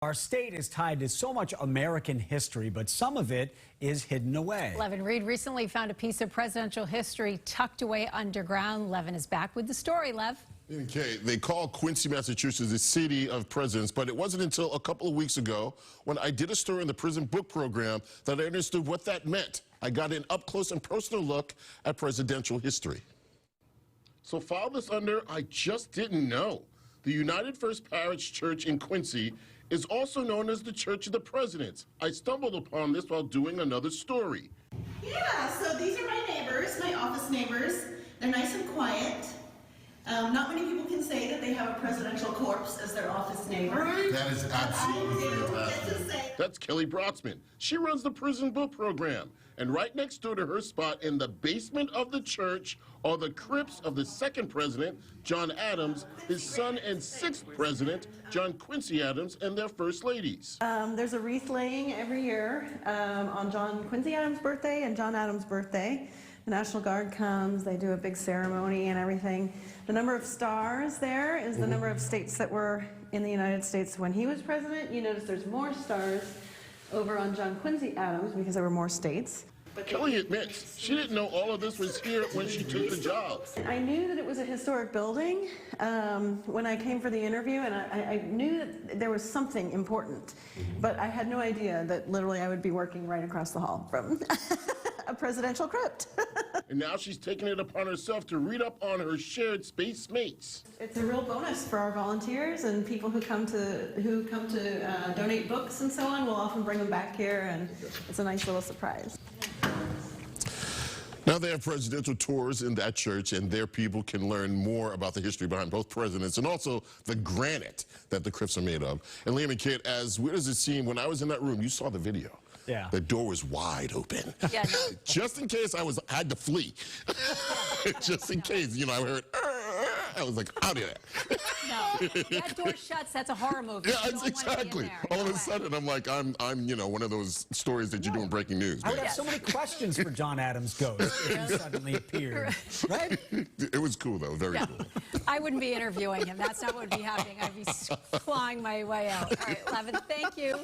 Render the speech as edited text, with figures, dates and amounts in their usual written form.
Our state is tied to so much American history, but some of it is hidden away. Levan, Reid recently found a piece of presidential history tucked away underground. Levan is back with the story, Lev. Okay, they call Quincy, Massachusetts the city of presidents, but it wasn't until a couple of weeks ago when I did a story in the prison book program that I understood what that meant. I got an up-close and personal look at presidential history. So file this under I just didn't know. The United First Parish Church in Quincy is also known as the Church of the Presidents. I stumbled upon this while doing another story. Yeah, so these are my neighbors, my office neighbors. They're nice and quiet. Not many people can say that they have a presidential corpse as their office neighbor. That is absolutely fantastic. That's Kelly Brotzman. She runs the prison book program. And right next door to her spot in the basement of the church are the crypts of the second president, John Adams, his son and sixth president, John Quincy Adams, and their first ladies. There's a wreath laying every year on John Quincy Adams' birthday and John Adams' birthday. The National Guard comes, they do a big ceremony and everything. The number of stars there is the number of states that were in the United States when he was president. You notice there's more stars over on John Quincy Adams because there were more states. But Kelly admits she didn't know all of this was here when she took the job. I knew that it was a historic building when I came for the interview, and I knew that there was something important, but I had no idea that literally I would be working right across the hall from a presidential crypt. And now she's taking it upon herself to read up on her shared space mates. It's a real bonus for our volunteers and people who come to donate books and so on. We'll often bring them back here, and it's a nice little surprise. Now they have presidential tours in that church, and their people can learn more about the history behind both presidents and also the granite that the crypts are made of. And Liam and Kate, as weird as it seemed, when I was in that room, you saw the video. Yeah. The door was wide open. Yeah, no. Just in case had to flee. Just in case, you know, I heard, I was like, out of there. No, that door shuts. That's a horror movie. Yeah, You don't exactly. want to be in there. All No of a way. sudden, I'm like, I'm, you know, one of those stories that you do in breaking news. I would have so many questions for John Adams' ghost if he suddenly appeared. Right? It was cool, though. Very cool. I wouldn't be interviewing him. That's not what would be happening. I'd be clawing my way out. All right, Levan, thank you.